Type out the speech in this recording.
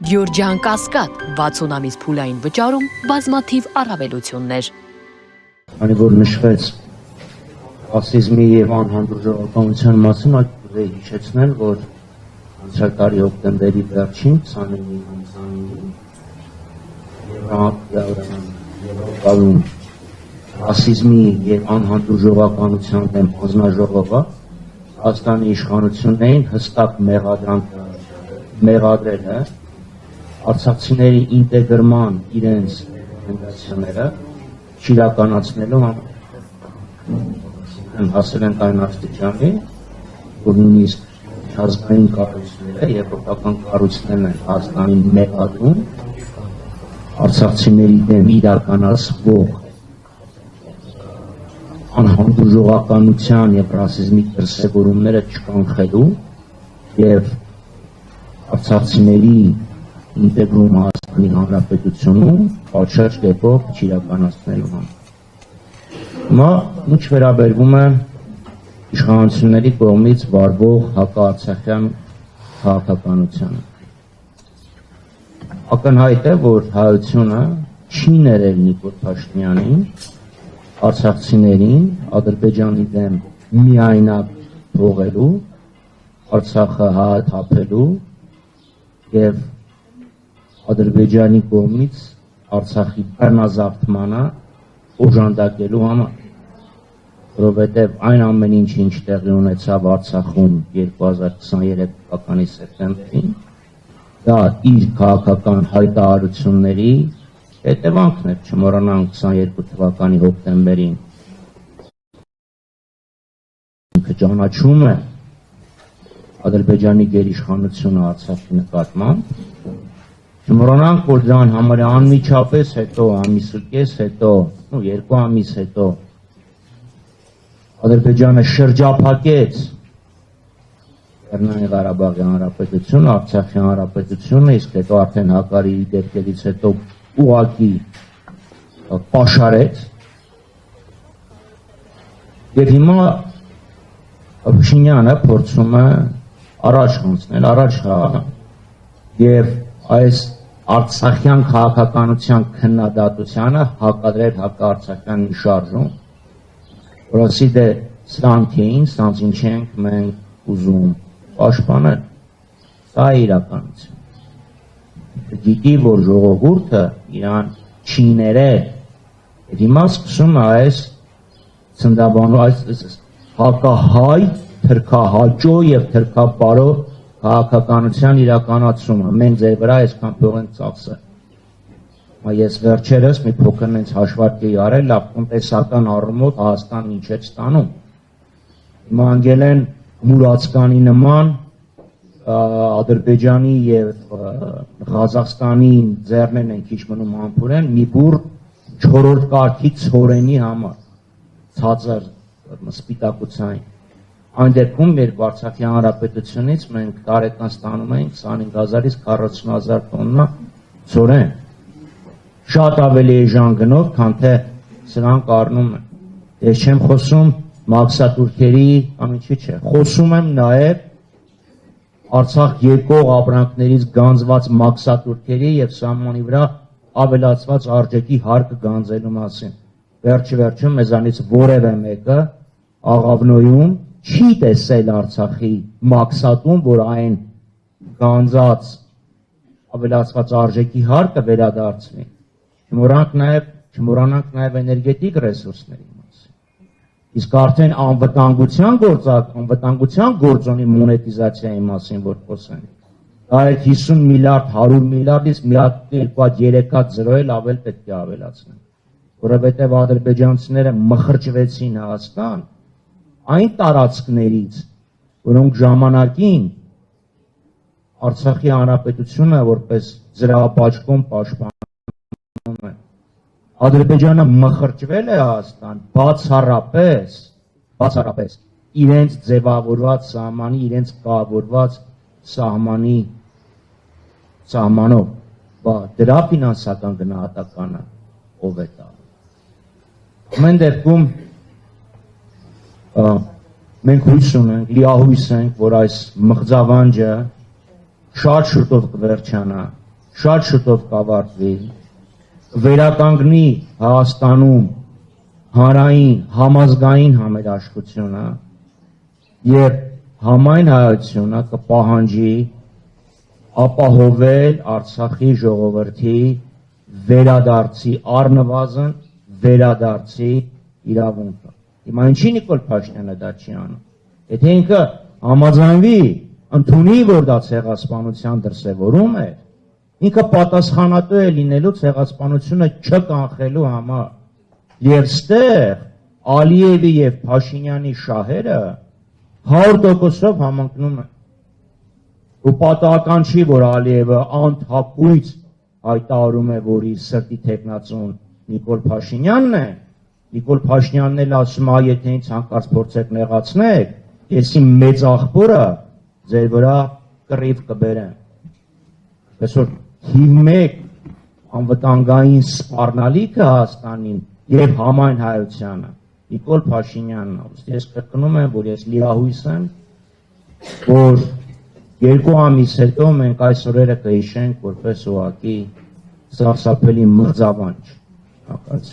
Գյորջյան Կասկադ 60 ամիս փուլային վճարում բազմաթիվ առավելություններ։ Քանի որ նշվեց ռասիզմի եւ անհանդուրժողականության մասին, այդ կուզեի հիշեցնել, որ անցյալ տարի հոկտեմբերի վերջին 29-ին Եվրոպայում ռասիզմի եւ անհանդուրժողականության դեմ հանձնաժողովը Հայաստանի իշխանություններին հստակ մեղադրել է արցախցիների ինտեգրման իրենց տենդենսիաները չիրականացնելու համար հասել են այն աստիճանի, որ նույնիսկ ազգային կառույցները, եվրոպական կառույցներն են Հայաստանին մեղադրում արցախցիների դեմ իրականացվող անհանդուրժողականության եւ ռասիզմի դրսեւորումները չկանխելու եւ արցախցիների ինտեգրում Հայաստանի Հանրապետությունում պատշաճ կերպով չիրականացնելու համար։ Հիմա ինչ վերաբերվում է իշխանությունների կողմից վարվող հակաարցախյան քաղաքականությանը։ Ակնհայտ է, որ հայությունը չի ներել Նիկոլ Փաշինյանին, արցախցիներին Ադրբեջանի դեմ միայնակ թողելու, Արցախը հայաթափելու եւ Ադրբեջանի կողմից Արցախի բռնազավթմանը օժանդակելու համար, որովհետեւ այն ամեն ինչ տեղի ունեցավ Արցախում 2023 թվականի սեպտեմբերին, դա իր քաղաքական հայտարարությունների հետևանքն էր, չմոռանանք 22 թվականի հոկտեմբերին ինքը ճանաչում է Ադրբեջանի գերիշխանությունը Արցախի նկատմամբ, չմոռանանք, որ դրան համարյա անմիջապես հետո, ամիս ու կես հետո, 2 ամիս հետո Ադրբեջանը շրջափակեց Լեռնային Ղարաբաղի Հանրապետությունը, Արցախի Հանրապետությունը, իսկ հետո արդեն Հակարիի դեպքերից հետո ուղղակի պաշարեց եւ հիմա Փաշինյանը փորձում է առաջ անցնել, առաջ եւ այս արցախյան քաղաքականության քննադատությանը հակադրել հակաարցախյան մի շարժում, որ ասի դե սրանք էին, սրանց ինչ ենք մենք ուզում պաշտպանել, սա է իրականություն։ Գիտի, որ ժողովուրդը իրան չի ներել, եւ հիմա սկսում է այս ցնդաբանու, այս հակահայ, թրքահաճո եւ թրքապարո քաղաքականության իրականացումը, մենք ձեր վրա այսքան փող ենք ծախսել։ Ես վերջերս մի փոքր նենց հաշվարկ էի արել, լավ տնտեսական առումով Հայաստանն ինչ է ստանում։ Հիմա անգել են Մուրացկանի նման Ադրբեջանի եւ Ղազախստանի ձեռներն են քիչ մնում համբուրեն մի բուռ 4-րդ կարգի ցորենի համար, ցածր սպիտակուցային։ Այն դեպքում, երբ Արցախի Հանրապետությունից մենք տարեկան ստանում ենք 25000-ից 40000 տոննա ցորեն, շատ ավելի էժան գնով, քան թե սրանք առնում են։ Ես չեմ խոսում մաքսատուրքերի կամ ինչի՞ չէ, խոսում եմ նաև Արցախ եկող ապրանքներից գանձված մաքսատուրքերի եւ սահմանի վրա ավելացված արժեքի հարկը գանձելու մասին։ Վերջիվերջում մեզանից որևէ մեկը Աղավնոյում չի տեսել Արցախի մաքսատուն, որ այն գանձած ավելացված արժեքի հարկը վերադարձվի։ Չմոռանանք նաև էներգետիկ ռեսուրսների մասին։ Իսկ արդեն անվտանգության գործոնի մոնետիզացիայի մասին որ խոսենք, դա է 50 միլիարդ, 100 միլիարդից մի հատ 2-3 հատ զրո էլ ավել պետք է ավելացնենք, որովհետև ադրբեջանցիները մխրճվեցին Հայաստան այն տարածքներից, որոնք ժամանակին Արցախի Հանրապետությունը որպես զրահապաճկոն պաշտպանում է։ Ադրբեջանը մխրճվել է Հայաստան բացառապես իրենց ձևավորված սահմանի, իրենց կառավարված սահմանով, դրա ֆինանսական գնահատականը ով է տալու։ Ամեն դեպքում մենք հույս ունենք, լիահույս ենք, որ այս մղձավանջը շատ շուտով կվերջանա շատ շուտով կավարտվի, վերականգնի Հայաստանում հանրային համազգային համերաշխությունը եւ համայն հայությունը կպահանջի ապահովել Արցախի ժողովրդի վերադարձի առնվազն վերադարձի իրավունքը։ Հիմա ինչի Նիկոլ Փաշինյանը դա չի անում։ Եթե ինքը համաձայնվի, ընդունի, որ դա ցեղասպանության դրսևորում է, ինքը պատասխանատու է լինելու ցեղասպանությունը չկանխելու համար։ Եվ ստեղ Ալիևի եւ Փաշինյանի շահերը 100%-ով համընկնում են։ Ու պատահական չի, որ Ալիևը անթափույց հայտարարում է, որ իր սրտի թեկնածուն Նիկոլ Փաշինյանն է։ Նիկոլ Փաշինյանն էլ ասում է, եթե ինձ հանկարծ փորձեք նեղացնել, ես իմ մեծ աղբորը ձեր վրա կռիվ կբերեմ։ Այսօր թիվ 1 անվտանգային սպառնալիքը Հայաստանին եւ համայն հայությանը Նիկոլ Փաշինյանն է։ Ես կրկնում եմ, որ ես լիահույս եմ, որ 2 ամիս հետո մենք այս օրերը կհիշենք որպես ուղղակի սարսափելի մղձավանջ։ Հակառակ